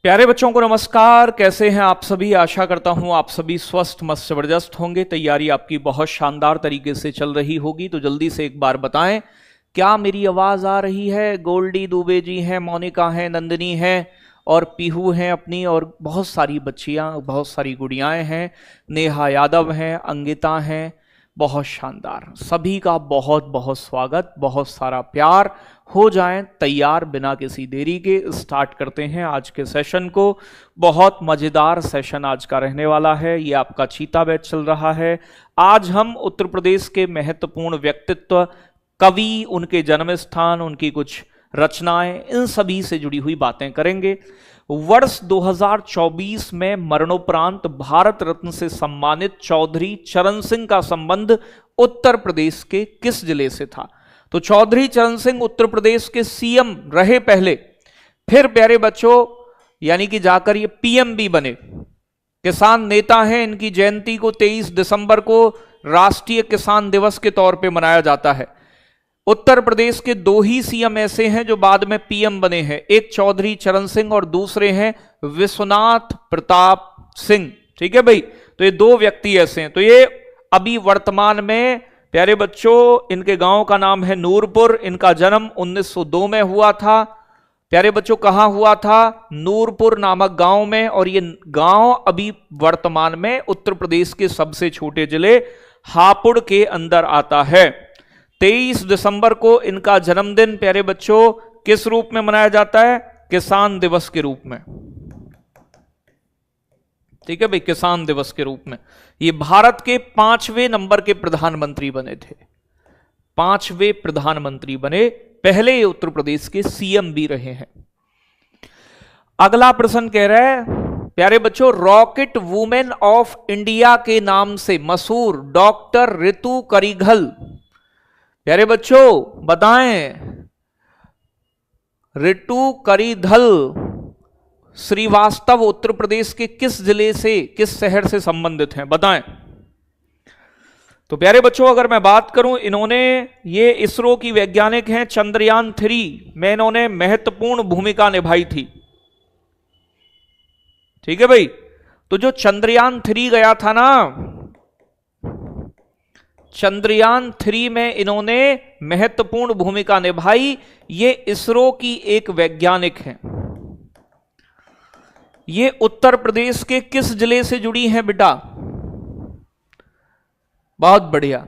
प्यारे बच्चों को नमस्कार। कैसे हैं आप सभी? आशा करता हूं आप सभी स्वस्थ मस्त जबरदस्त होंगे। तैयारी आपकी बहुत शानदार तरीके से चल रही होगी। तो जल्दी से एक बार बताएं, क्या मेरी आवाज आ रही है? गोल्डी दुबे जी हैं, मोनिका हैं, नंदिनी हैं और पीहू हैं अपनी, और बहुत सारी बच्चियां, बहुत सारी गुड़ियाएं हैं, नेहा यादव हैं, अंकिता हैं। बहुत शानदार, सभी का बहुत बहुत स्वागत, बहुत सारा प्यार। हो जाएं तैयार बिना किसी देरी के, स्टार्ट करते हैं आज के सेशन को। बहुत मजेदार सेशन आज का रहने वाला है। ये आपका चीता बैच चल रहा है। आज हम उत्तर प्रदेश के महत्वपूर्ण व्यक्तित्व, कवि, उनके जन्म स्थान, उनकी कुछ रचनाएं, इन सभी से जुड़ी हुई बातें करेंगे। वर्ष 2024 में मरणोपरांत भारत रत्न से सम्मानित चौधरी चरण सिंह का संबंध उत्तर प्रदेश के किस जिले से था? तो चौधरी चरण सिंह उत्तर प्रदेश के सीएम रहे पहले, फिर प्यारे बच्चों यानी कि जाकर ये पीएम भी बने। किसान नेता हैं। इनकी जयंती को 23 दिसंबर को राष्ट्रीय किसान दिवस के तौर पे मनाया जाता है। उत्तर प्रदेश के दो ही सीएम ऐसे हैं जो बाद में पीएम बने हैं, एक चौधरी चरण सिंह और दूसरे हैं विश्वनाथ प्रताप सिंह। ठीक है भाई, तो ये दो व्यक्ति ऐसे हैं। तो ये अभी वर्तमान में प्यारे बच्चों, इनके गांव का नाम है नूरपुर। इनका जन्म 1902 में हुआ था। प्यारे बच्चों, कहां हुआ था? नूरपुर नामक गांव में। और ये गांव अभी वर्तमान में उत्तर प्रदेश के सबसे छोटे जिले हापुड़ के अंदर आता है। 23 दिसंबर को इनका जन्मदिन प्यारे बच्चों किस रूप में मनाया जाता है? किसान दिवस के रूप में। ठीक है भाई, किसान दिवस के रूप में। ये भारत के 5वें नंबर के प्रधानमंत्री बने थे। 5वें प्रधानमंत्री बने, पहले ये उत्तर प्रदेश के सीएम भी रहे हैं। अगला प्रश्न कह रहा है प्यारे बच्चों, रॉकेट वुमेन ऑफ इंडिया के नाम से मशहूर डॉक्टर ऋतु करिघल, प्यारे बच्चों बताएं, ऋतु करिघल श्रीवास्तव उत्तर प्रदेश के किस जिले से, किस शहर से संबंधित हैं? बताएं। तो प्यारे बच्चों, अगर मैं बात करूं, इन्होंने, ये इसरो की वैज्ञानिक हैं। चंद्रयान 3 में इन्होंने महत्वपूर्ण भूमिका निभाई थी। ठीक है भाई, तो जो चंद्रयान 3 गया था ना, चंद्रयान 3 में इन्होंने महत्वपूर्ण भूमिका निभाई। ये इसरो की एक वैज्ञानिक हैं। ये उत्तर प्रदेश के किस जिले से जुड़ी हैं बेटा? बहुत बढ़िया,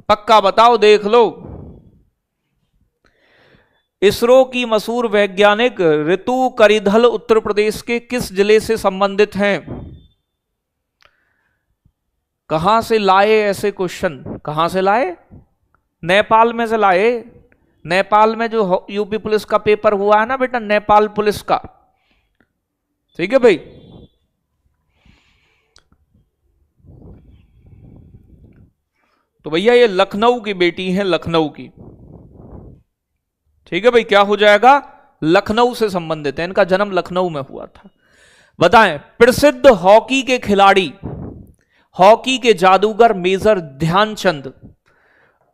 पक्का बताओ, देख लो। इसरो की मशहूर वैज्ञानिक ऋतु करिघल उत्तर प्रदेश के किस जिले से संबंधित हैं? कहां से लाए ऐसे क्वेश्चन? कहां से लाए? नेपाल में से लाए। नेपाल में जो यूपी पुलिस का पेपर हुआ है ना बेटा, नेपाल पुलिस का। ठीक है भाई, तो भैया ये लखनऊ की बेटी है, लखनऊ की। ठीक है भाई, क्या हो जाएगा? लखनऊ से संबंधित है। इनका जन्म लखनऊ में हुआ था। बताएं, प्रसिद्ध हॉकी के खिलाड़ी, हॉकी के जादूगर मेजर ध्यानचंद,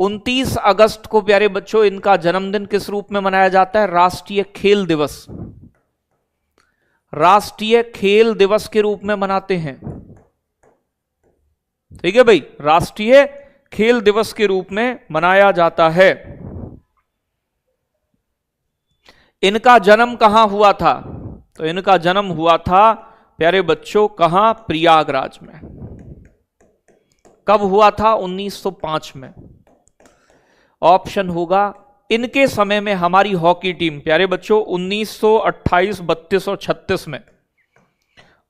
29 अगस्त को प्यारे बच्चों इनका जन्मदिन किस रूप में मनाया जाता है? राष्ट्रीय खेल दिवस। राष्ट्रीय खेल दिवस के रूप में मनाते हैं। ठीक है भाई, राष्ट्रीय खेल दिवस के रूप में मनाया जाता है। इनका जन्म कहां हुआ था? तो इनका जन्म हुआ था प्यारे बच्चों कहां? प्रयागराज में। कब हुआ था? 1905 में। ऑप्शन होगा, इनके समय में हमारी हॉकी टीम प्यारे बच्चों 1928, 32 और 36 में,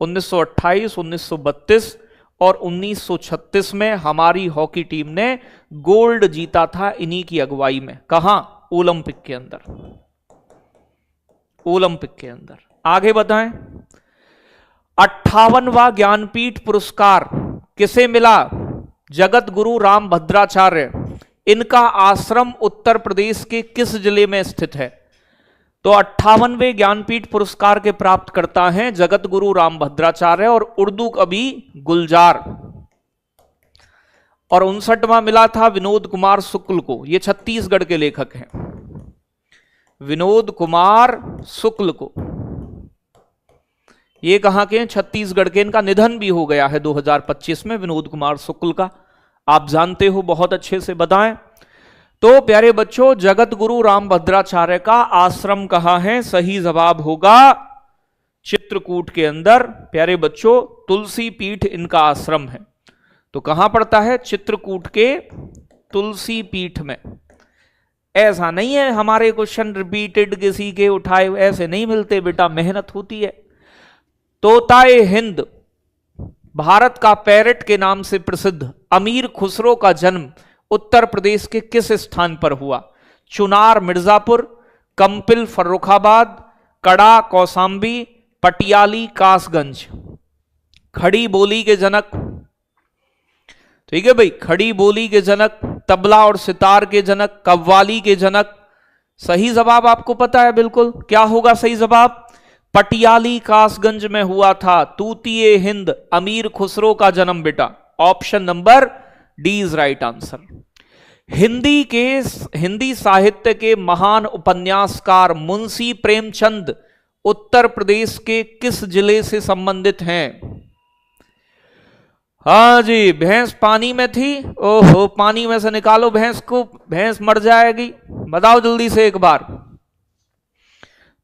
1928, 1932 और 1936 में हमारी हॉकी टीम ने गोल्ड जीता था इन्हीं की अगुवाई में। कहां? ओलंपिक के अंदर। ओलंपिक के अंदर। आगे बताएं, 58वां ज्ञानपीठ पुरस्कार किसे मिला? जगत गुरु राम भद्राचार्य। इनका आश्रम उत्तर प्रदेश के किस जिले में स्थित है? तो 58वें ज्ञानपीठ पुरस्कार के प्राप्तकर्ता हैं जगत गुरु राम भद्राचार्य और उर्दू कवि गुलजार। और 59वां मिला था विनोद कुमार शुक्ल को। ये छत्तीसगढ़ के लेखक हैं, विनोद कुमार शुक्ल को। ये कहां के हैं? छत्तीसगढ़ के। इनका निधन भी हो गया है 2025 में, विनोद कुमार शुक्ल का। आप जानते हो बहुत अच्छे से, बताएं। तो प्यारे बच्चों, जगत गुरु रामभद्राचार्य का आश्रम कहां है? सही जवाब होगा चित्रकूट के अंदर। प्यारे बच्चों, तुलसी पीठ इनका आश्रम है। तो कहां पड़ता है? चित्रकूट के तुलसी पीठ में। ऐसा नहीं है हमारे क्वेश्चन रिपीटेड किसी के उठाए, ऐसे नहीं मिलते बेटा, मेहनत होती है। तोताए हिंद भारत का पैरट के नाम से प्रसिद्ध अमीर खुसरो का जन्म उत्तर प्रदेश के किस स्थान पर हुआ? चुनार मिर्जापुर, कंपिल फर्रुखाबाद, कड़ा कौसाम्बी, पटियाली कासगंज। खड़ी बोली के जनक, ठीक है भाई, खड़ी बोली के जनक, तबला और सितार के जनक, कव्वाली के जनक। सही जवाब आपको पता है बिल्कुल, क्या होगा सही जवाब? पटियाली कासगंज में हुआ था तूतिए हिंद अमीर खुसरो का जन्म बेटा। Option number D is right answer. Hindi साहित्य के महान उपन्यासकार मुंशी प्रेमचंद उत्तर प्रदेश के किस जिले से संबंधित हैं? हाँ जी, भैंस पानी में थी, ओहो, पानी में से निकालो भैंस को, भैंस मर जाएगी। बताओ जल्दी से एक बार।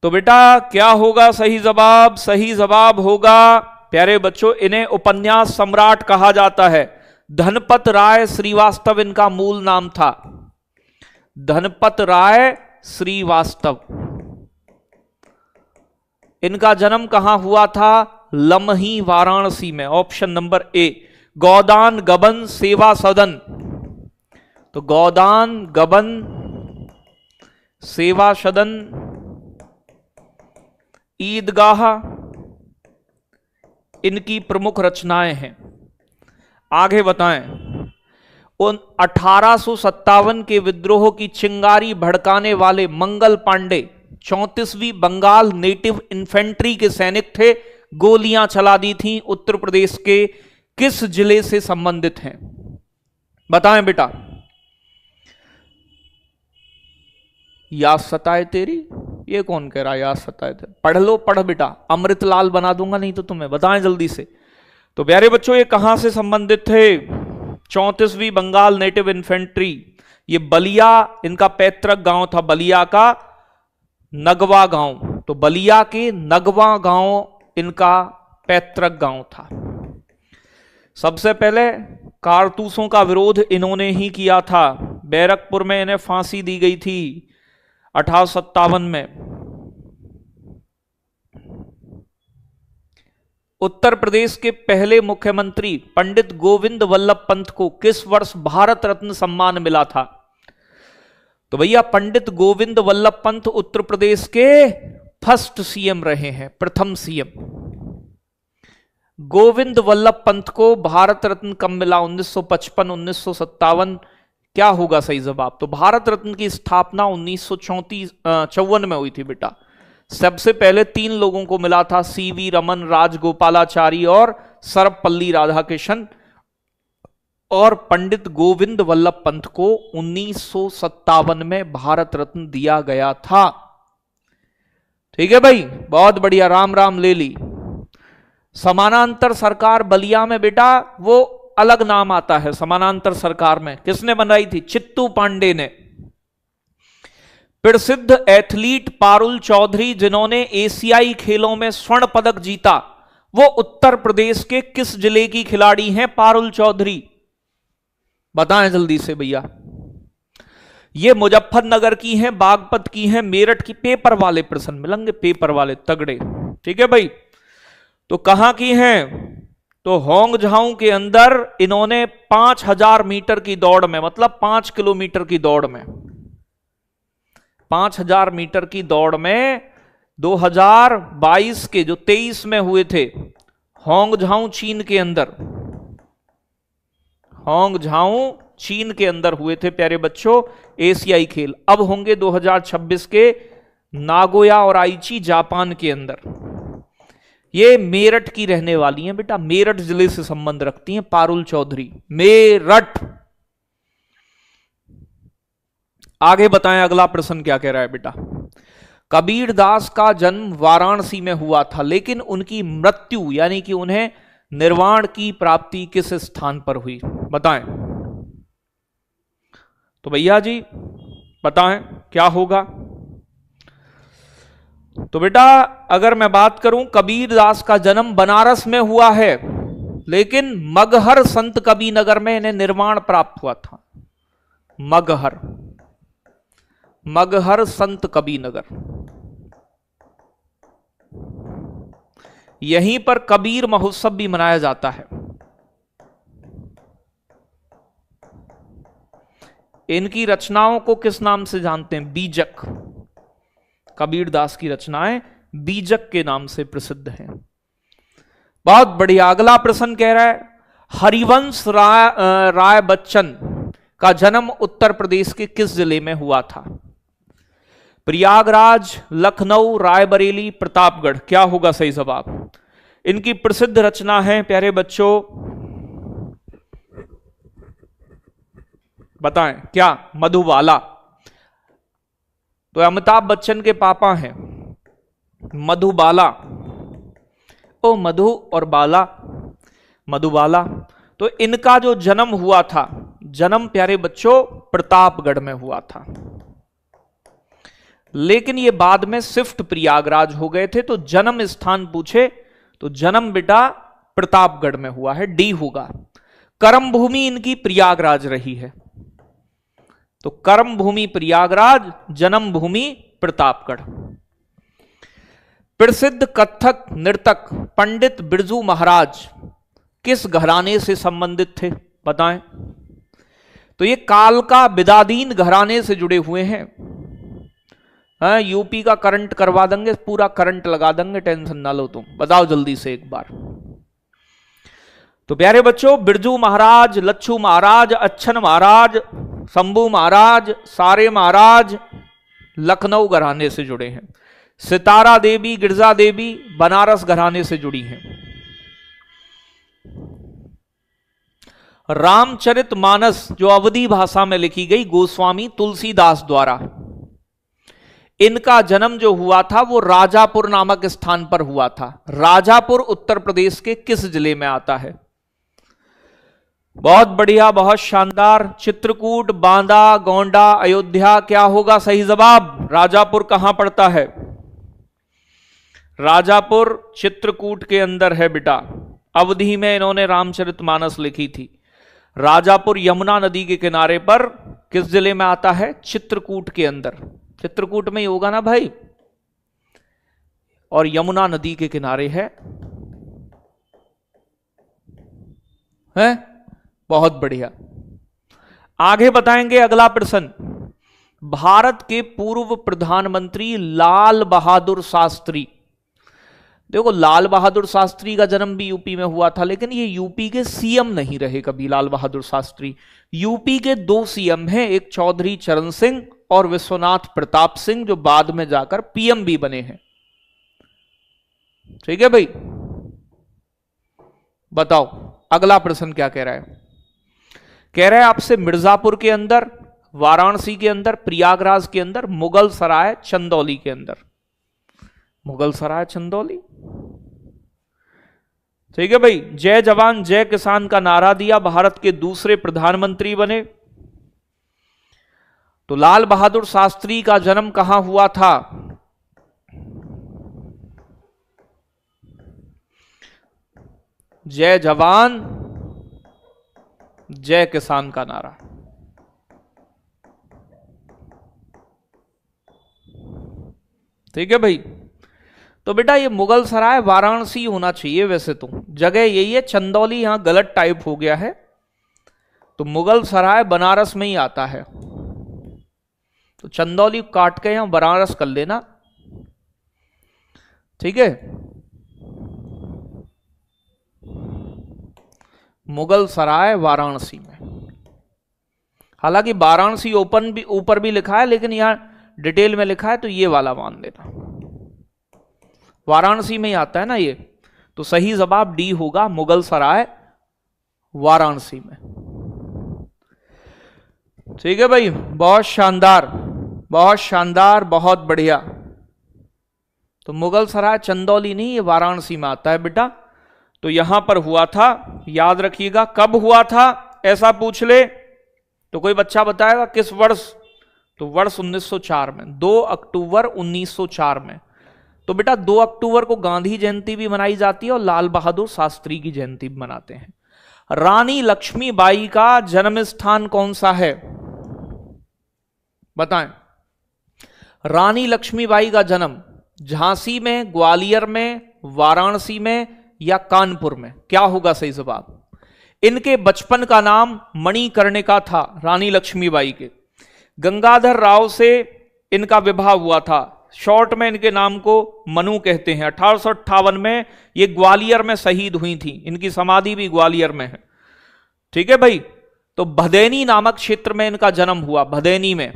तो बेटा क्या होगा सही जवाब? सही जवाब होगा प्यारे बच्चों, इन्हें उपन्यास सम्राट कहा जाता है। धनपत राय श्रीवास्तव इनका मूल नाम था। धनपत राय श्रीवास्तव। इनका जन्म कहां हुआ था? लमही वाराणसी में। ऑप्शन नंबर ए। गोदान गबन सेवा सदन, तो गोदान गबन सेवा सदन, ईदगाह इनकी प्रमुख रचनाएं हैं। आगे बताएं। 1857 के विद्रोह की चिंगारी भड़काने वाले मंगल पांडे 34वीं बंगाल नेटिव इन्फेंट्री के सैनिक थे। गोलियां चला दी थी। उत्तर प्रदेश के किस जिले से संबंधित हैं? बताएं बेटा। याद सताए तेरी, ये कौन कह रहा है याद सताए तेरी? पढ़ लो, पढ़ बेटा, अमृतलाल बना दूंगा नहीं तो तुम्हें। बताएं जल्दी से। तो प्यारे बच्चों, ये कहां से संबंधित थे? 34वीं बंगाल नेटिव इन्फेंट्री। ये बलिया इनका पैतृक गांव था, बलिया का नगवा गांव। तो बलिया के नगवा गांव इनका पैतृक गांव था। सबसे पहले कारतूसों का विरोध इन्होंने ही किया था। बैरकपुर में इन्हें फांसी दी गई थी 1857 में। उत्तर प्रदेश के पहले मुख्यमंत्री पंडित गोविंद वल्लभ पंत को किस वर्ष भारत रत्न सम्मान मिला था? तो भैया पंडित गोविंद वल्लभ पंत उत्तर प्रदेश के फर्स्ट सीएम रहे हैं, प्रथम सीएम। गोविंद वल्लभ पंत को भारत रत्न कब मिला? 1955, 1957। क्या होगा सही जवाब? तो भारत रत्न की स्थापना 1954 में हुई थी बेटा। सबसे पहले 3 लोगों को मिला था, सीवी रमन, राजगोपालाचारी और सर्वपल्ली राधाकृष्णन। और पंडित गोविंद वल्लभ पंत को 1957 में भारत रत्न दिया गया था। ठीक है भाई, बहुत बढ़िया, राम राम ले ली। समानांतर सरकार बलिया में बेटा वो अलग नाम आता है। समानांतर सरकार में किसने बनाई थी? चित्तू पांडे ने। प्रसिद्ध एथलीट पारुल चौधरी जिन्होंने एशियाई खेलों में स्वर्ण पदक जीता, वो उत्तर प्रदेश के किस जिले की खिलाड़ी हैं? पारुल चौधरी। बताएं जल्दी से भैया। ये मुजफ्फरनगर की हैं, बागपत की हैं, मेरठ की। पेपर वाले प्रश्न मिलेंगे, पेपर वाले तगड़े। ठीक है भाई। तो कहां की हैं? तो होंगझाऊ के अंदर इन्होंने 5000 मीटर की दौड़ में, मतलब 5 किलोमीटर की दौड़ में, 5000 मीटर की दौड़ में 2022 के जो 23 में हुए थे, होंगझाऊ चीन के अंदर, होंगझाऊ चीन के अंदर हुए थे प्यारे बच्चों एशियाई खेल। अब होंगे 2026 के नागोया और आईची जापान के अंदर। ये मेरठ की रहने वाली हैं बेटा, मेरठ जिले से संबंध रखती हैं पारुल चौधरी। मेरठ। आगे बताएं अगला प्रश्न क्या कह रहा है बेटा। कबीर दास का जन्म वाराणसी में हुआ था, लेकिन उनकी मृत्यु यानी कि उन्हें निर्वाण की प्राप्ति किस स्थान पर हुई, बताएं। तो भैया जी बताएं क्या होगा। तो बेटा अगर मैं बात करूं, कबीर दास का जन्म बनारस में हुआ है, लेकिन मगहर संत कबीर नगर में इन्हें निर्वाण प्राप्त हुआ था। मगहर संत कबीर नगर, यहीं पर कबीर महोत्सव भी मनाया जाता है। इनकी रचनाओं को किस नाम से जानते हैं? बीजक। कबीर दास की रचनाएं बीजक के नाम से प्रसिद्ध हैं। बहुत बढ़िया। अगला प्रश्न कह रहा है, हरिवंश राय बच्चन का जन्म उत्तर प्रदेश के किस जिले में हुआ था? प्रयागराज, लखनऊ, रायबरेली, प्रतापगढ़। क्या होगा सही जवाब? इनकी प्रसिद्ध रचना है प्यारे बच्चों, बताएं क्या? मधुबाला। तो अमिताभ बच्चन के पापा हैं मधुबाला। ओ मधु और बाला, मधुबाला। तो इनका जो जन्म हुआ था, जन्म प्यारे बच्चों प्रतापगढ़ में हुआ था, लेकिन ये बाद में शिफ्ट प्रयागराज हो गए थे। तो जन्म स्थान पूछे तो जन्म बेटा प्रतापगढ़ में हुआ है, डी होगा। कर्म भूमि इनकी प्रयागराज रही है, तो कर्म भूमि प्रयागराज, जन्म भूमि प्रतापगढ़। प्रसिद्ध कथक नर्तक पंडित बिरजू महाराज किस घराने से संबंधित थे, बताएं। तो ये कालका बिदादीन घराने से जुड़े हुए हैं। यूपी का करंट करवा देंगे, पूरा करंट लगा देंगे, टेंशन ना लो तुम। बताओ जल्दी से एक बार। तो प्यारे बच्चों, बिरजू महाराज, लच्छू महाराज, अच्छन महाराज, शंभू महाराज, सारे महाराज लखनऊ घराने से जुड़े हैं। सितारा देवी, गिरजा देवी बनारस घराने से जुड़ी हैं। रामचरितमानस जो अवधी भाषा में लिखी गई गोस्वामी तुलसीदास द्वारा, इनका जन्म जो हुआ था वो राजापुर नामक स्थान पर हुआ था। राजापुर उत्तर प्रदेश के किस जिले में आता है? बहुत बढ़िया, बहुत शानदार। चित्रकूट, बांदा, गोंडा, अयोध्या। क्या होगा सही जवाब? राजापुर कहां पड़ता है? राजापुर चित्रकूट के अंदर है बेटा। अवधी में इन्होंने रामचरितमानस लिखी थी। राजापुर यमुना नदी के किनारे पर किस जिले में आता है? चित्रकूट के अंदर। चित्रकूट में ही होगा ना भाई, और यमुना नदी के किनारे है। बहुत बढ़िया। आगे बताएंगे अगला प्रश्न। भारत के पूर्व प्रधानमंत्री लाल बहादुर शास्त्री, देखो लाल बहादुर शास्त्री का जन्म भी यूपी में हुआ था, लेकिन ये यूपी के सीएम नहीं रहे कभी। लाल बहादुर शास्त्री यूपी के 2 सीएम हैं, एक चौधरी चरण सिंह और विश्वनाथ प्रताप सिंह, जो बाद में जाकर पीएम भी बने हैं। ठीक है भाई, बताओ अगला प्रश्न क्या कह रहा है। कह रहा है आपसे मिर्जापुर के अंदर, वाराणसी के अंदर, प्रयागराज के अंदर, मुगल सराय चंदौली के अंदर। मुगल सराय चंदौली। ठीक है भाई। जय जवान जय किसान का नारा दिया, भारत के दूसरे प्रधानमंत्री बने। तो लाल बहादुर शास्त्री का जन्म कहां हुआ था? जय जवान जय किसान का नारा। ठीक है भाई। तो बेटा ये मुगल सराय वाराणसी होना चाहिए, वैसे तो जगह यही है। चंदौली यहां गलत टाइप हो गया है, तो मुगल सराय बनारस में ही आता है। तो चंदौली काट के यहां बनारस कर लेना। ठीक है। मुगल सराय वाराणसी में, हालांकि वाराणसी ओपन भी ऊपर भी लिखा है, लेकिन यहां डिटेल में लिखा है, तो ये वाला मान लेना। वाराणसी में ही आता है ना ये, तो सही जवाब डी होगा, मुगल सराय वाराणसी में। ठीक है भाई, बहुत शानदार, बहुत शानदार, बहुत बढ़िया। तो मुगल सराय चंदौली नहीं, ये वाराणसी में आता है बेटा। तो यहां पर हुआ था, याद रखिएगा। कब हुआ था ऐसा पूछ ले तो कोई बच्चा बताएगा किस वर्ष, तो वर्ष 1904 में, 2 अक्टूबर 1904 में। तो बेटा 2 अक्टूबर को गांधी जयंती भी मनाई जाती है और लाल बहादुर शास्त्री की जयंती भी मनाते हैं। रानी लक्ष्मीबाई का जन्म स्थान कौन सा है, बताएं। रानी लक्ष्मीबाई का जन्म झांसी में, ग्वालियर में, वाराणसी में या कानपुर में, क्या होगा सही जवाब। इनके बचपन का नाम मणिकर्णिका था, रानी लक्ष्मीबाई के। गंगाधर राव से इनका विवाह हुआ था, शॉर्ट में इनके नाम को मनु कहते हैं। 1858 में ये ग्वालियर में शहीद हुई थी, इनकी समाधि भी ग्वालियर में है। ठीक है भाई। तो भदैनी नामक क्षेत्र में इनका जन्म हुआ, भदैनी में।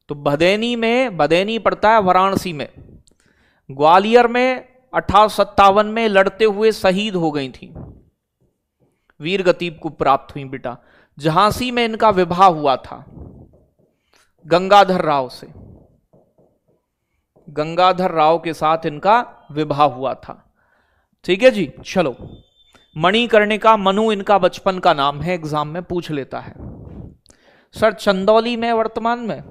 तो भदैनी पड़ता है वाराणसी में। ग्वालियर में 1857 में लड़ते हुए शहीद हो गई थी, वीर गति को प्राप्त हुई बेटा। झांसी में इनका विवाह हुआ था गंगाधर राव से, गंगाधर राव के साथ इनका विवाह हुआ था। ठीक है जी। चलो, मणिकर्णिका मनु इनका बचपन का नाम है, एग्जाम में पूछ लेता है। सर चंदौली में वर्तमान में,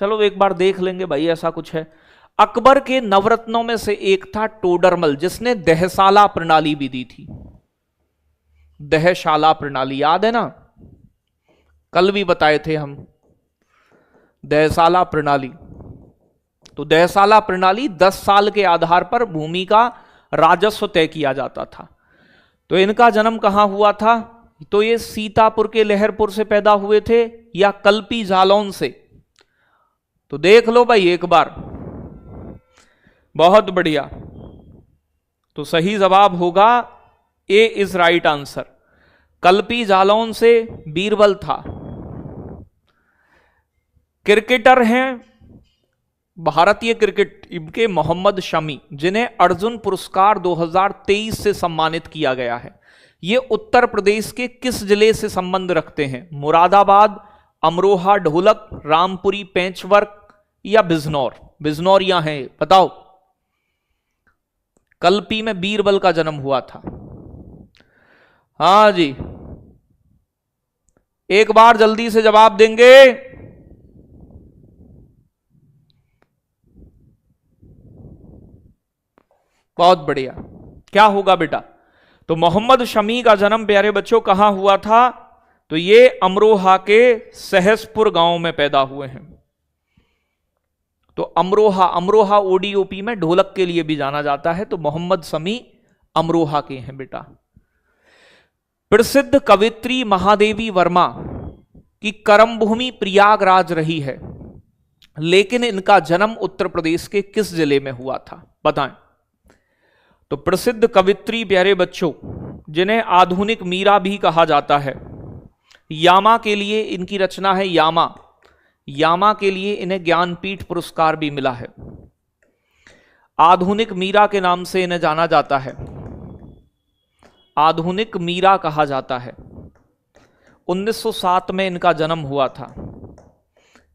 चलो एक बार देख लेंगे भाई, ऐसा कुछ है। अकबर के नवरत्नों में से एक था टोडरमल, जिसने दहशाला प्रणाली भी दी थी। दहशाला प्रणाली याद है ना, कल भी बताए थे हम दहशाला प्रणाली। तो दहशाला प्रणाली 10 साल के आधार पर भूमि का राजस्व तय किया जाता था। तो इनका जन्म कहां हुआ था, तो ये सीतापुर के लहरपुर से पैदा हुए थे या कल्पी जालौन से। तो देख लो भाई एक बार, बहुत बढ़िया। तो सही जवाब होगा ए is right answer. Kalpi Jalaun से बीरबल था। क्रिकेटर हैं भारतीय क्रिकेट के मोहम्मद शमी, जिन्हें अर्जुन पुरस्कार 2023 से सम्मानित किया गया है। ये उत्तर प्रदेश के किस जिले से संबंध रखते हैं, मुरादाबाद, अमरोहा, ढोलक, रामपुरी, पेंचवर्क या बिजनौर। बिजनौर यहां है, बताओ। कल्पी में बीरबल का जन्म हुआ था। हां जी, एक बार जल्दी से जवाब देंगे। बहुत बढ़िया। क्या होगा बेटा, तो मोहम्मद शमी का जन्म प्यारे बच्चों कहां हुआ था, तो ये अमरोहा के सहसपुर गांव में पैदा हुए हैं। तो अमरोहा ओडीओपी में ढोलक के लिए भी जाना जाता है। तो मोहम्मद शमी अमरोहा के हैं बेटा। प्रसिद्ध कवित्री महादेवी वर्मा की कर्मभूमि प्रयागराज रही है, लेकिन इनका जन्म उत्तर प्रदेश के किस जिले में हुआ था, बताएं। तो प्रसिद्ध कवित्री प्यारे बच्चों, जिन्हें आधुनिक मीरा भी कहा जाता है, यामा के लिए इनकी रचना है यामा के लिए इन्हें ज्ञानपीठ पुरस्कार भी मिला है। आधुनिक मीरा के नाम से इन्हें जाना जाता है, आधुनिक मीरा कहा जाता है। 1907 में इनका जन्म हुआ था।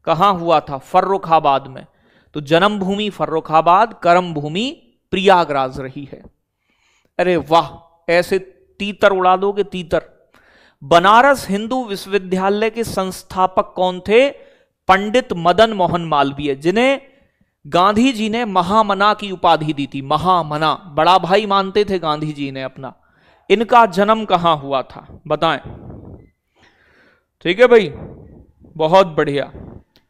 कहां हुआ था, फर्रुखाबाद में। तो जन्म भूमि फर्रुखाबाद, कर्म भूमि प्रयागराज रही है। अरे वाह, ऐसे तीतर उड़ा दोगे तीतर। बनारस हिंदू विश्वविद्यालय के संस्थापक कौन थे, पंडित मदन मोहन मालवीय, जिन्हें गांधी जी ने महामना की उपाधि दी थी। महामना, बड़ा भाई मानते थे गांधी जी ने अपना। इनका जन्म कहां हुआ था, बताएं। ठीक है भाई, बहुत बढ़िया।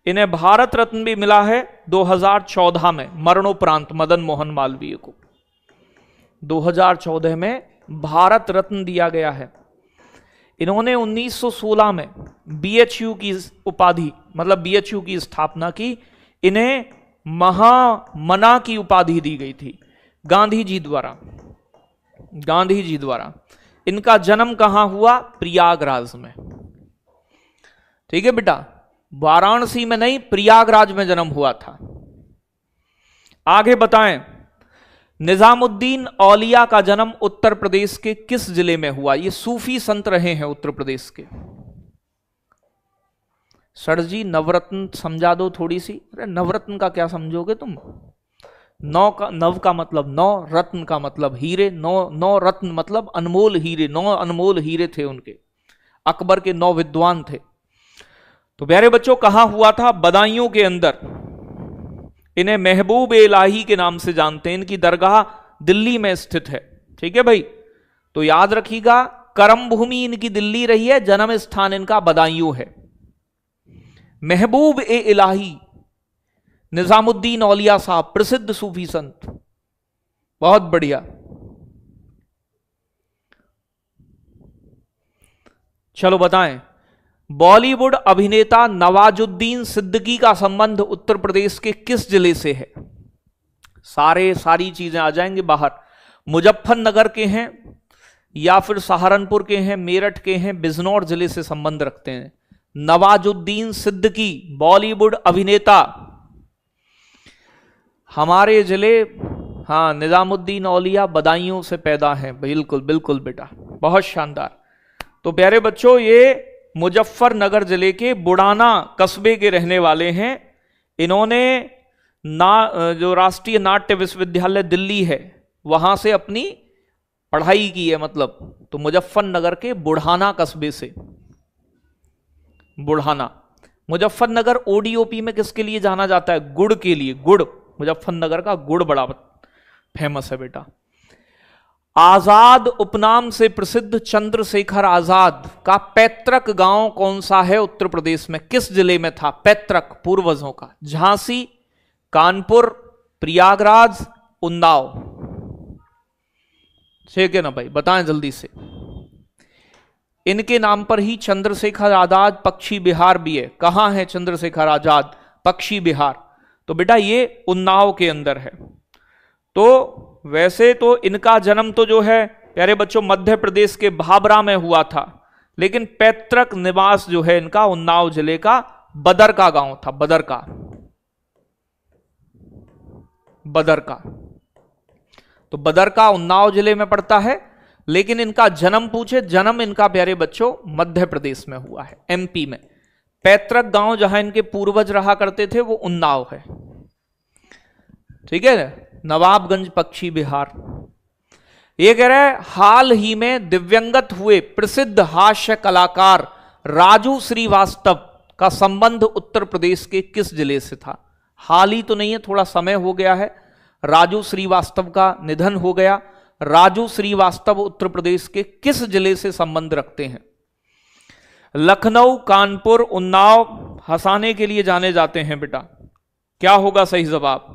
इन्हें भारत रत्न भी मिला है 2014 में, मरणोपरांत मदन मोहन मालवीय को 2014 में भारत रत्न दिया गया है। इन्होंने 1916 में बीएचयू की उपाधि, मतलब बीएचयू की स्थापना की। इन्हें महामना की उपाधि दी गई थी गांधी जी द्वारा। इनका जन्म कहां हुआ, प्रयागराज में। ठीक है बेटा, वाराणसी में नहीं, प्रयागराज में जन्म हुआ था। आगे बताएं, निजामुद्दीन औलिया का जन्म उत्तर प्रदेश के किस जिले में हुआ। ये सूफी संत रहे हैं उत्तर प्रदेश के। सर जी नवरत्न समझा दो थोड़ी सी। अरे नवरत्न का क्या समझोगे तुम, नव का मतलब नौ, रत्न का मतलब हीरे, नौ रत्न मतलब अनमोल हीरे, 9 अनमोल हीरे थे उनके। अकबर के 9 विद्वान थे। तो प्यारे बच्चों कहां हुआ था? बदायूं के अंदर। इन्हें महबूब इलाही के नाम से जानते हैं। इनकी दरगाह दिल्ली में स्थित है। ठीक है भाई, तो याद रखिएगा, कर्म भूमि इनकी दिल्ली रही है, जन्म स्थान इनका बदायूं है। महबूब ए इलाही निजामुद्दीन औलिया साहब, प्रसिद्ध सूफी संत, बहुत बढ़िया। चलो बताएं, बॉलीवुड अभिनेता नवाजुद्दीन सिद्दीकी का संबंध उत्तर प्रदेश के किस जिले से है? सारी चीजें आ जाएंगे बाहर। मुजफ्फरनगर के हैं या फिर सहारनपुर के हैं, मेरठ के हैं, बिजनौर जिले से संबंध रखते हैं। नवाजुद्दीन सिद्दीकी बॉलीवुड अभिनेता, हमारे जिले, हाँ, निजामुद्दीन औलिया बदायूं से पैदा हैं। बिल्कुल बिल्कुल बेटा, बहुत शानदार। तो प्यारे बच्चों, ये मुजफ्फरनगर जिले के बुढ़ाना कस्बे के रहने वाले हैं। इन्होंने जो राष्ट्रीय नाट्य विश्वविद्यालय दिल्ली है वहां से अपनी पढ़ाई की है, मतलब। तो मुजफ्फरनगर के बुढ़ाना कस्बे से। बुढ़ाना, मुजफ्फरनगर ओडीओपी में किसके लिए जाना जाता है? गुड़ के लिए। गुड़, मुजफ्फरनगर का गुड़ बड़ा फेमस है बेटा। आजाद उपनाम से प्रसिद्ध चंद्रशेखर आजाद का पैतृक गांव कौन सा है उत्तर प्रदेश में? किस जिले में था पैतृक पूर्वजों का? झांसी, कानपुर, प्रयागराज, उन्नाव। ठीक है ना भाई, बताएं जल्दी से। इनके नाम पर ही चंद्रशेखर आजाद पक्षी विहार भी है। कहां है चंद्रशेखर आजाद पक्षी विहार? तो बेटा ये उन्नाव के अंदर है। तो वैसे तो इनका जन्म तो जो है प्यारे बच्चों मध्य प्रदेश के भाबरा में हुआ था, लेकिन पैतृक निवास जो है इनका उन्नाव जिले का बदर का गांव था। बदर का तो बदर का उन्नाव जिले में पड़ता है। लेकिन इनका जन्म पूछे, जन्म इनका प्यारे बच्चों मध्य प्रदेश में हुआ है, एमपी में। पैतृक गांव जहां इनके पूर्वज रहा करते थे वो उन्नाव है। ठीक है, नवाबगंज पक्षी विहार। ये कह रहे हैं हाल ही में दिव्यंगत हुए प्रसिद्ध हास्य कलाकार राजू श्रीवास्तव का संबंध उत्तर प्रदेश के किस जिले से था? हाल ही तो नहीं है, थोड़ा समय हो गया है। राजू श्रीवास्तव का निधन हो गया। राजू श्रीवास्तव उत्तर प्रदेश के किस जिले से संबंध रखते हैं? लखनऊ, कानपुर, उन्नाव हंसाने के लिए जाने जाते हैं बेटा। क्या होगा सही जवाब?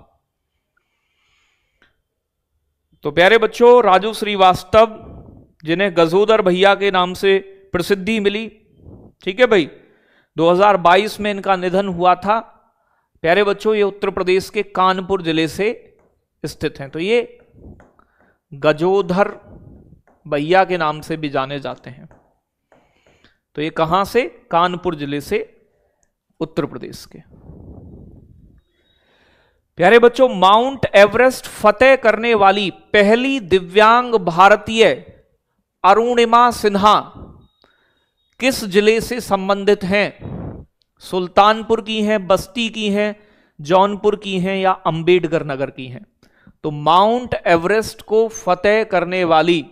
तो प्यारे बच्चों राजू श्रीवास्तव, जिन्हें गजोदर भैया के नाम से प्रसिद्धि मिली, ठीक है भाई, 2022 में इनका निधन हुआ था। प्यारे बच्चों ये उत्तर प्रदेश के कानपुर जिले से स्थित हैं। तो ये गजोधर भैया के नाम से भी जाने जाते हैं। तो ये कहां से? कानपुर जिले से, उत्तर प्रदेश के। प्यारे बच्चों माउंट एवरेस्ट फतेह करने वाली पहली दिव्यांग भारतीय अरुणिमा सिन्हा किस जिले से संबंधित हैं? सुल्तानपुर की हैं, बस्ती की हैं, जौनपुर की हैं या अंबेडकर नगर की हैं? तो माउंट एवरेस्ट को फतेह करने वाली,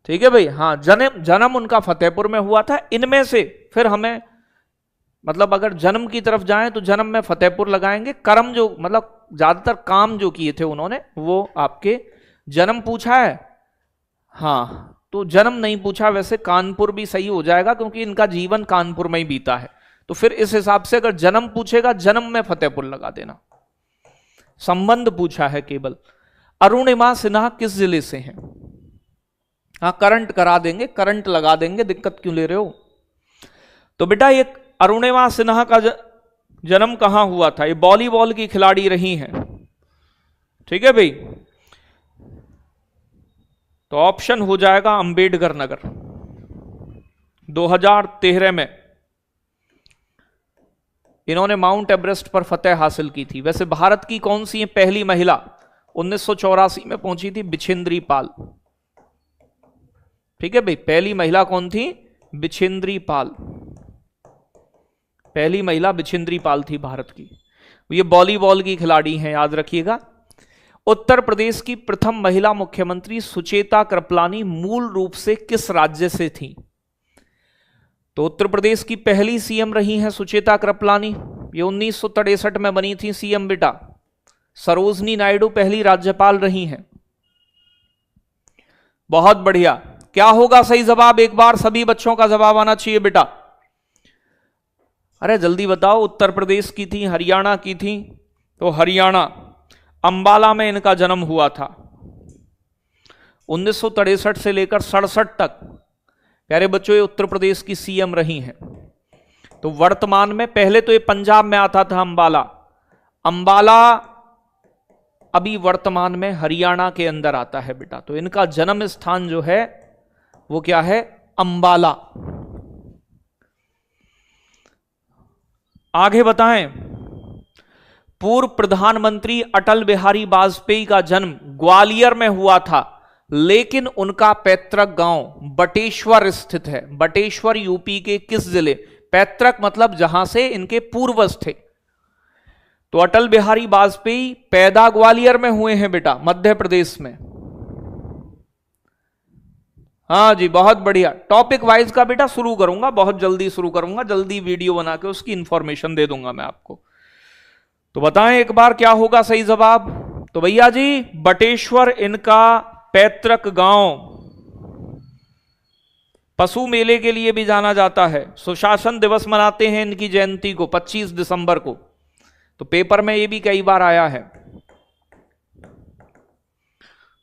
ठीक है भाई, हाँ, जन्म उनका फतेहपुर में हुआ था। इनमें से फिर हमें मतलब अगर जन्म की तरफ जाएं तो जन्म में फतेहपुर लगाएंगे। कर्म जो मतलब ज्यादातर काम जो किए थे उन्होंने, वो आपके जन्म पूछा है, हाँ, तो जन्म नहीं पूछा। वैसे कानपुर भी सही हो जाएगा क्योंकि इनका जीवन कानपुर में ही बीता है। तो फिर इस हिसाब से अगर जन्म पूछेगा, जन्म में फतेहपुर लगा देना। संबंध पूछा है केवल। अरुणिमा सिन्हा किस जिले से हैं? हाँ, करंट करा देंगे, करंट लगा देंगे, दिक्कत क्यों ले रहे हो? तो बेटा ये अरुणिमा सिन्हा का जन्म कहां हुआ था? ये वॉलीबॉल की खिलाड़ी रही हैं, ठीक है भाई। तो ऑप्शन हो जाएगा अंबेडकर नगर। 2013 में इन्होंने माउंट एवरेस्ट पर फतेह हासिल की थी। वैसे भारत की कौन सी पहली महिला 1984 में पहुंची थी? बिछेंद्री पाल। ठीक है भाई, पहली महिला कौन थी? बिछेंद्री पाल। पहली महिला बिछेंद्री पाल थी भारत की। ये वॉलीबॉल की खिलाड़ी हैं, याद रखिएगा। उत्तर प्रदेश की प्रथम महिला मुख्यमंत्री सुचेता कृपलानी मूल रूप से किस राज्य से थी? तो उत्तर प्रदेश की पहली सीएम रही हैं सुचेता कृपलानी। ये 1963 में बनी थी सीएम बेटा। सरोजनी नायडू पहली राज्यपाल रही हैं। बहुत बढ़िया। क्या होगा सही जवाब? एक बार सभी बच्चों का जवाब आना चाहिए बेटा। अरे जल्दी बताओ। उत्तर प्रदेश की थी, हरियाणा की थी, तो हरियाणा, अंबाला में इनका जन्म हुआ था। 1963 से लेकर 67 तक प्यारे बच्चों ये उत्तर प्रदेश की सीएम रही हैं। तो वर्तमान में, पहले तो ये पंजाब में आता था अंबाला, अंबाला अभी वर्तमान में हरियाणा के अंदर आता है बेटा। तो इनका जन्म स्थान जो है वो क्या है? अंबाला। आगे बताएं। पूर्व प्रधानमंत्री अटल बिहारी वाजपेयी का जन्म ग्वालियर में हुआ था, लेकिन उनका पैतृक गांव बटेश्वर स्थित है। बटेश्वर यूपी के किस जिले? पैतृक मतलब जहां से इनके पूर्वज थे। तो अटल बिहारी वाजपेयी पैदा ग्वालियर में हुए हैं बेटा, मध्य प्रदेश में। हाँ जी, बहुत बढ़िया। टॉपिक वाइज का बेटा शुरू करूंगा, बहुत जल्दी शुरू करूंगा, जल्दी वीडियो बना के उसकी इंफॉर्मेशन दे दूंगा मैं आपको। तो बताएं एक बार क्या होगा सही जवाब? तो भैया जी बटेश्वर इनका पैतृक गांव। पशु मेले के लिए भी जाना जाता है। सुशासन दिवस मनाते हैं इनकी जयंती को 25 दिसंबर को। तो पेपर में ये भी कई बार आया है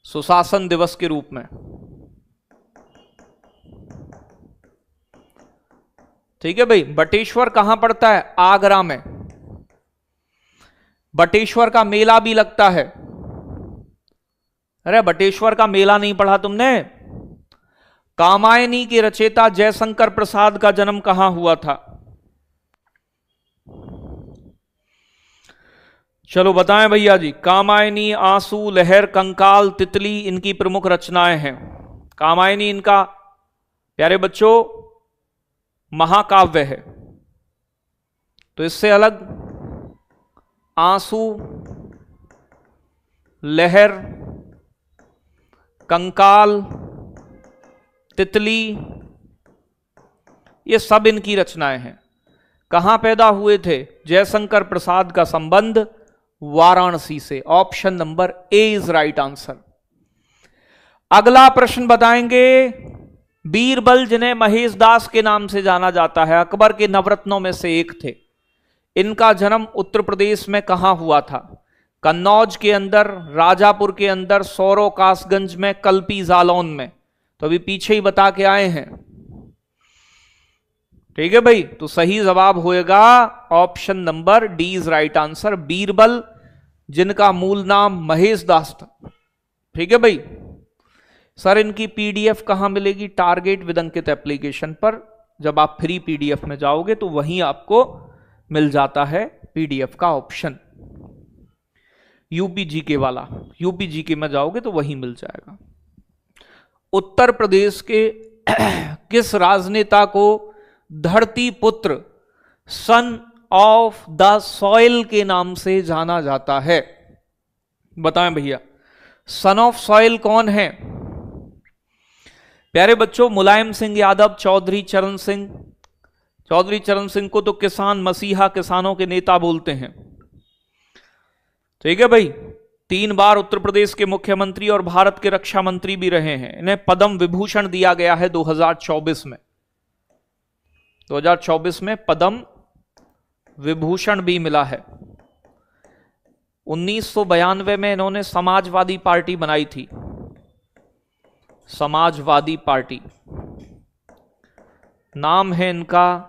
सुशासन दिवस के रूप में। ठीक है भाई। बटेश्वर कहां पड़ता है? आगरा में। बटेश्वर का मेला भी लगता है। अरे बटेश्वर का मेला नहीं पढ़ा तुमने? कामायनी के रचयिता जयशंकर प्रसाद का जन्म कहां हुआ था? चलो बताएं भैया जी। कामायनी, आंसू, लहर, कंकाल, तितली इनकी प्रमुख रचनाएं हैं। कामायनी इनका प्यारे बच्चों महाकाव्य है। तो इससे अलग आंसू, लहर, कंकाल, तितली ये सब इनकी रचनाएं हैं। कहां पैदा हुए थे? जयशंकर प्रसाद का संबंध वाराणसी से। Option number A is right answer. अगला प्रश्न बताएंगे। बीरबल जिन्हें महेश दास के नाम से जाना जाता है, अकबर के नवरत्नों में से एक थे। इनका जन्म उत्तर प्रदेश में कहां हुआ था? कन्नौज के अंदर, राजापुर के अंदर, सौरो कासगंज में, कल्पी जालौन में। तो अभी पीछे ही बता के आए हैं। ठीक है भाई। तो सही जवाब होएगा option number D is right answer. Birbal जिनका मूल नाम महेश दास था। ठीक है भाई। सर इनकी पीडीएफ कहां मिलेगी? टारगेट विद अंकित एप्लीकेशन पर जब आप फ्री पीडीएफ में जाओगे तो वहीं आपको मिल जाता है पीडीएफ का ऑप्शन। यूपी जीके वाला, यूपी जीके में जाओगे तो वहीं मिल जाएगा। उत्तर प्रदेश के किस राजनेता को धरती पुत्र, सन ऑफ द सॉइल के नाम से जाना जाता है? बताएं भैया सन ऑफ सॉइल कौन है? प्यारे बच्चों मुलायम सिंह यादव, चौधरी चरण सिंह। चौधरी चरण सिंह को तो किसान मसीहा, किसानों के नेता बोलते हैं। ठीक है भाई। 3 बार उत्तर प्रदेश के मुख्यमंत्री और भारत के रक्षा मंत्री भी रहे हैं। इन्हें पद्म विभूषण दिया गया है 2024 में। 2024 में पद्म विभूषण भी मिला है। 1992 में इन्होंने समाजवादी पार्टी बनाई थी। समाजवादी पार्टी नाम है इनका